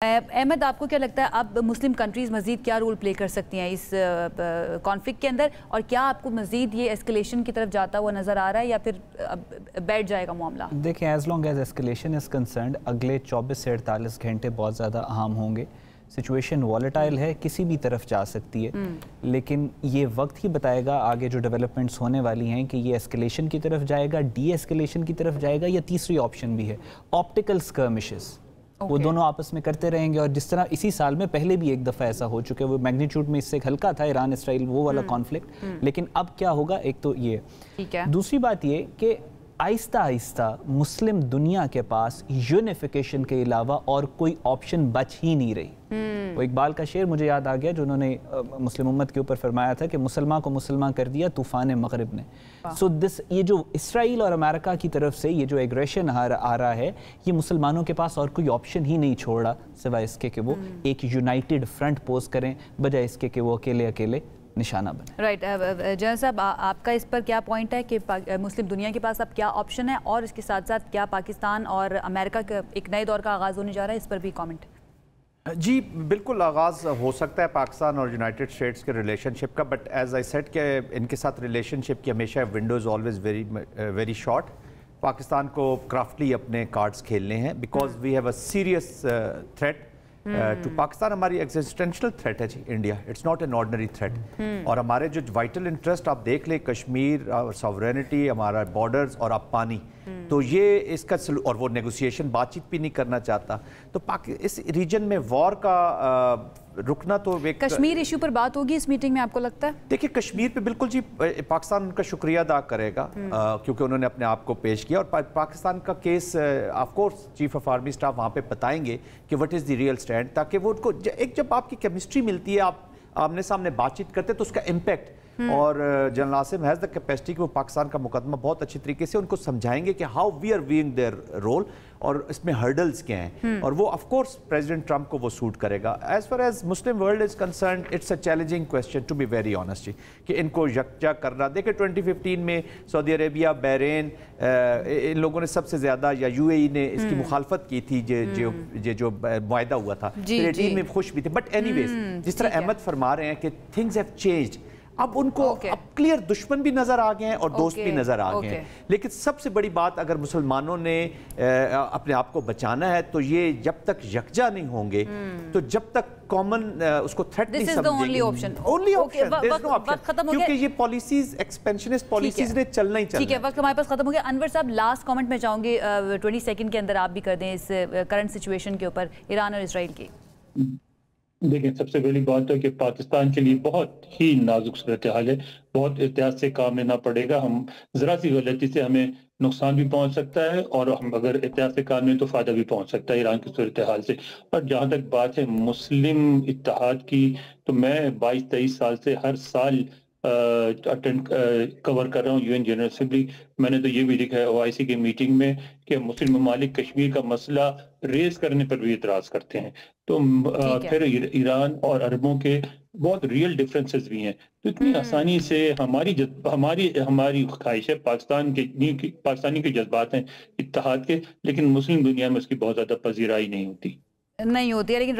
احمد، آپ کو کیا لگتا ہے اب مسلم کنٹریز مزید کیا رول پلے کر سکتی ہیں اس کانفلکٹ کے اندر، اور کیا آپ کو مزید یہ ایسکلیشن کی طرف جاتا ہوا نظر آ رہا ہے یا پھر بیٹھ جائے گا معاملہ؟ دیکھیں، as long as escalation is concerned اگلے 24 سے 48 گھنٹے بہت زیادہ اہم ہوں گے. سچویشن والیٹائل ہے، کسی بھی طرف جا سکتی ہے، لیکن یہ وقت ہی بتائے گا آگے جو ڈیولپمنٹس ہونے والی ہیں کہ یہ ایسکلیشن کی طرف جائے گا، ڈی ایسکلیشن کی طرف جائے گا، یا تیسری آپشن بھی ہے آپٹیکل سکرمشز. وہ دونوں آپس میں کرتے رہیں گے، اور جس طرح اسی سال میں پہلے بھی ایک دفعہ ایسا ہو چکے، وہ میگنیچیوڈ میں اس سے ہلکا تھا ایران اسرائیل وہ والا کانفلکٹ، لیکن اب کیا ہوگا ایک تو یہ. دوسری بات یہ کہ آہستہ آہستہ مسلم دنیا کے پاس یونیفیکیشن کے علاوہ اور کوئی آپشن بچ ہی نہیں رہی. وہ اقبال کا شعر مجھے یاد آ گیا جو انہوں نے مسلم امت کے اوپر فرمایا تھا کہ مسلمان کو مسلمان کر دیا طوفان مغرب نے. یہ جو اسرائیل اور امریکہ کی طرف سے یہ جو ایگریشن آ رہا ہے، یہ مسلمانوں کے پاس اور کوئی آپشن ہی نہیں چھوڑ رہا سوائے اس کے کہ وہ ایک یونائٹڈ فرنٹ پوز کریں، بجائے اس کے کہ وہ اکیلے نشانہ بنے. رائٹ جنرل صاحب، آپ کا اس پر کیا پوائنٹ ہے کہ مسلم دنیا کے پاس اب کیا آپشن ہے، اور اس کے ساتھ ساتھ کیا پاکستان اور امریکہ کا ایک نئے دور کا آغاز ہونے جا رہا ہے، اس پر بھی کامنٹ؟ جی بالکل آغاز ہو سکتا ہے پاکستان اور یونائٹڈ اسٹیٹس کے ریلیشن شپ کا، بٹ ایز آئی سیڈ کہ ان کے ساتھ ریلیشن شپ کی ہمیشہ windows always very short. Pakistan کو کرافٹلی اپنے کارڈز کھیلنے ہیں because we have a serious threat to Pakistan. ہماری ایگزسٹینشل تھریٹ ہے جی India, it's not an ordinary threat. اور ہمارے جو وائٹل انٹرسٹ آپ دیکھ لیں، کشمیر اور ساورینٹی، ہمارا بارڈرز اور اب پانی، تو یہ اس کا اور وہ نیگوسیشن بات چیت بھی نہیں کرنا چاہتا. تو اس ریجن میں وار کا رکنا تو کشمیر ایشو پر بات ہوگی اس میٹنگ میں، آپ کو لگتا ہے؟ دیکھیں کشمیر پہ بالکل جی پاکستان ان کا شکریہ ادا کرے گا کیونکہ انہوں نے اپنے آپ کو پیش کیا، اور پاکستان کا case of course chief of army staff وہاں پہ بتائیں گے کہ what is the real stand, تاکہ وہ ان کو ایک جب آپ کی کیمسٹری ملتی ہے، آپ آمنے سامنے بات چیت کرتے تو اس کا امپیکٹ. اور general Asim has the capacity کہ وہ پاکستان کا مقدمہ بہت اچھی طریقے سے ان کو سمجھائیں گے کہ how we are viewing their role اور اس میں ہرڈلز کیا ہیں، اور وہ آف کورس پریزیڈنٹ ٹرمپ کو وہ سوٹ کرے گا. As far as Muslim world is concerned it's a challenging question to be very honest جی، کہ ان کو یکجا کرنا. دیکھیں 2015 میں سعودی عربیہ، بحرین، ان لوگوں نے سب سے زیادہ، یا یو اے ای نے اس کی مخالفت کی تھی جو معاہدہ ہوا تھا. 18 میں خوش بھی تھے، بٹ اینی ویز جس طرح احمد فرما رہے ہیں کہ تھنگز ہیو چینجڈ. اب ان کو اب کلیئر دشمن بھی نظر آ گئے ہیں اور دوست بھی نظر آ گئے ہیں. لیکن سب سے بڑی بات اگر مسلمانوں نے اپنے آپ کو بچانا ہے تو یہ جب تک یکجا نہیں ہوں گے، تو جب تک کامن اس کو تھریٹ نہیں سمجھیں گے، only option there is no option، کیونکہ یہ پالیسیز ایکسپینشنسٹ پالیسیز نے چلنا ہی چلنا ہے. ٹھیک ہے، وقت ہمارے پاس ختم ہو گیا. انور صاحب لاسٹ کامنٹ میں چاہوں گی 20 سیکنڈ کے اندر آپ بھی کر دیں اس کرنٹ سچویشن کے اوپر ایران اور اسرائیل کی. دیکھیں، سب سے بڑی بات ہے کہ پاکستان کے لیے بہت ہی نازک صورتحال ہے، بہت احتیاط سے کام لینا پڑے گا. ہم ذرا سی غلطی سے ہمیں نقصان بھی پہنچ سکتا ہے، اور ہم اگر احتیاط سے کام لیں تو فائدہ بھی پہنچ سکتا ہے ایران کی صورتحال سے. اور جہاں تک بات ہے مسلم اتحاد کی، تو میں 22-23 سال سے ہر سال کور کر رہا ہوں یو این جنرل اسمبلی. میں نے تو یہ بھی لکھا ہے او آئی سی کی میٹنگ میں کہ مسلم ممالک کشمیر کا مسئلہ ریز کرنے پر بھی اعتراض کرتے ہیں. تو پھر ایران اور عربوں کے بہت ریئل ڈفرینسز بھی ہیں. تو اتنی آسانی سے ہماری خواہش ہے، پاکستانی کے جذبات ہیں اتحاد کے، لیکن مسلم دنیا میں اس کی بہت زیادہ پذیرائی نہیں ہوتی ہے، لیکن